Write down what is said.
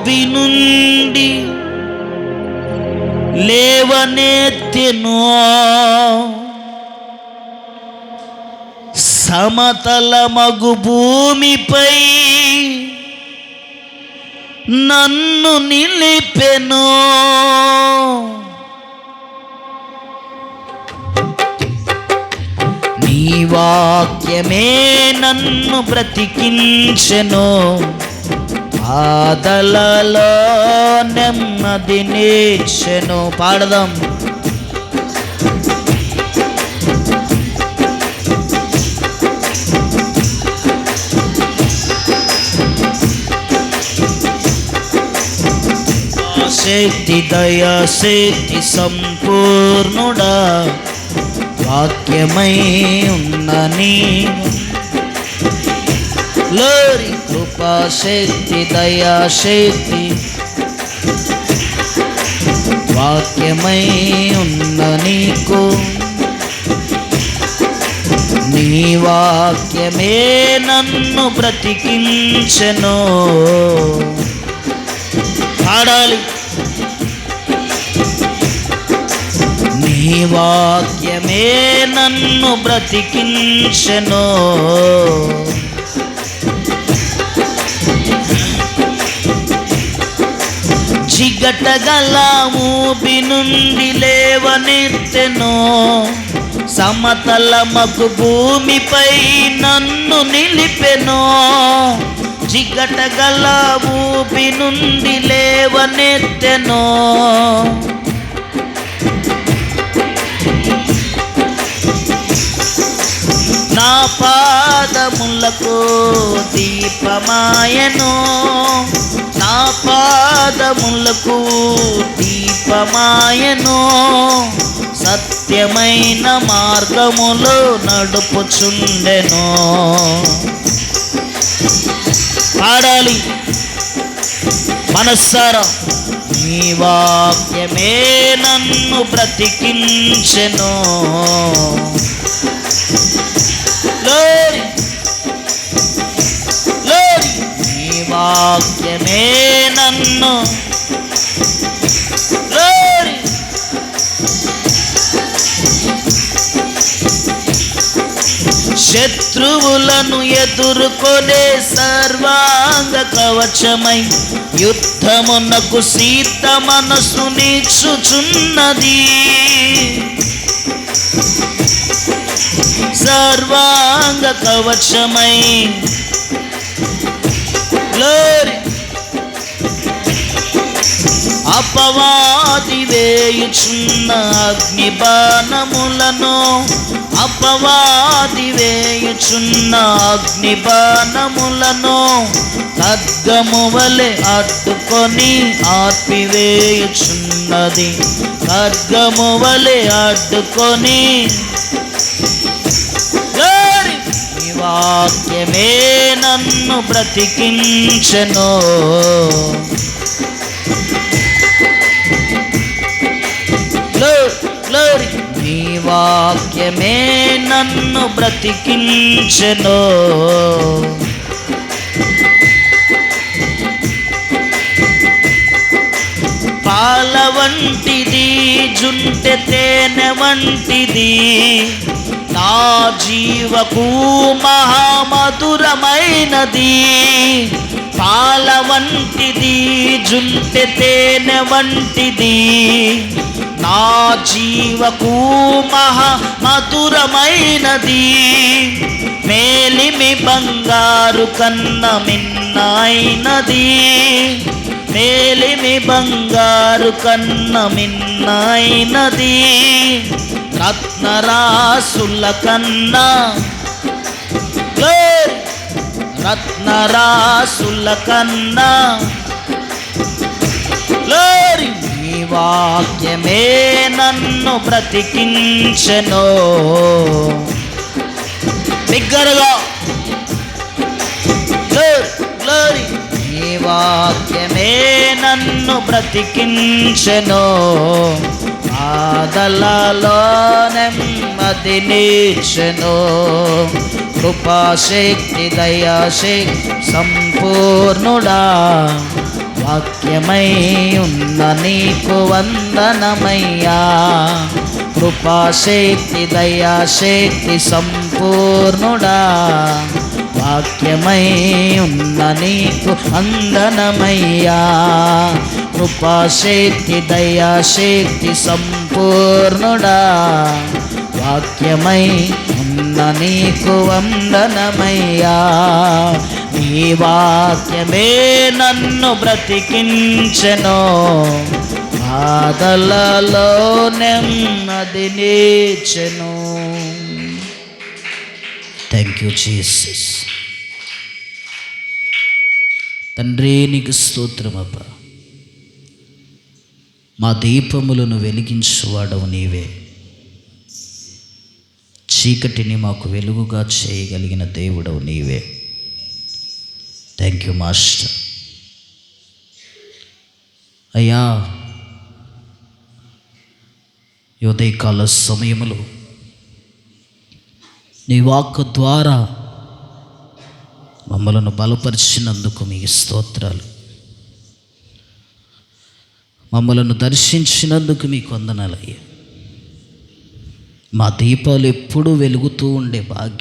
ఊబి నుండి లేవనెత్తెను, సమతల మగు భూమిపై నన్ను నిలిపెను. నీ వాక్యమే నన్ను బ్రతికించెను, బాధలలో నెమ్మదినిచ్చెను. పాడదాం. శక్తి దయాశక్తి సంపూర్ణుడా, వాక్యమై ఉన్న నీవు. లోరి కృపాశక్తి దయాశక్తి వాక్యమై ఉన్న నీకు. నీ వాక్యమే నన్ను బ్రతికించెను. పాడాలి. నీ వాక్యమే నన్ను బ్రతికించెను, జిగటగల ఊబి నుండి లేవనెత్తెను, సమతల మగు భూమిపై నన్ను నిలిపెను. జిగటగల ఊబి నుండి లేవనెత్తెను, నా పాదములకు దీపమాయెను, నా పాదములకు దీపమాయెను. సత్యమైన మార్గములో నడుపుచుండెను. పాడాలి మనస్సారా. నీ వాక్యమే నన్ను బ్రతికించెను. లోరి లోరి నీ వాక్యమే నన్ను. లోరి శత్రువులను ఎదుర్కొనే సర్వాంగ కవచమై యుద్ధమునకు సీత మనసు నీచుచున్నది. సర్వాంగ కవచమై గ్లోరీ. అపవాది వేయుచున్న అగ్ని బాణములను, అపవాది వేయుచున్న అగ్ని బాణములను ఖడ్గము వలె అడ్డుకొని ఆర్పివేయుచున్నది. ఖడ్గము వలె అడ్డుకొని. నీ వాక్యమే నన్ను బ్రతికించెను. గ్లోరీ. నీ వాక్యమే నన్ను బ్రతికించెను. పాల వంటిది జుంటె తేనె వంటిది, నా జీవకు మహామధురమైనది. పాల వంటిది జుంటె తేనె వంటిది, నా జీవకు మహామధురమైనది. మేలిమి బంగారు కన్న మిన్నైనది, మేలిమి బంగారు కన్న మిన్నైనది. రత్నరాసుల కన్నా, రత్నరాసుల కన్నా. నీ వాక్యమే నన్ను బ్రతికించెను. బిగ్గరగా గ్లోరీ. నీ వాక్యమే నన్ను బ్రతికించెను. బాధలలో నెమ్మదినిచ్చెను. కృపాశక్తి దయాశక్తి సంపూర్ణుడా, వాక్యమై ఉన్న నీకు వందనమయ్యా. కృపాశక్తి దయాశక్తి సంపూర్ణుడా, వాక్యమై ఉన్న నీకు వందనమయ్యా. కృపాశక్తి దయాశక్తి సంపూర్ణుడా, వాక్యమై ఉన్న నీకు వందనమయ్యా. నీ వాక్యమే నన్ను బ్రతికించెను, బాధలలో నెమ్మది నీచెను. Thank you Jesus. తండ్రి నీకు స్తోత్రం అబ్బా. మా దీపములను వెలిగించువాడవు నీవే, చీకటిని మాకు వెలుగుగా చేయగలిగిన దేవుడవు నీవే. Thank you master. అయ్యా, ఉదయకాల సమయములో నీ వాక్కు ద్వారా మమ్మలను బలపరిచినందుకు మీకు స్తోత్రాలు. మమ్మలను దర్శించినందుకు మీకు వందనాలయ్యా. మా దీపాలు ఎప్పుడూ వెలుగుతూ ఉండే భాగ్యం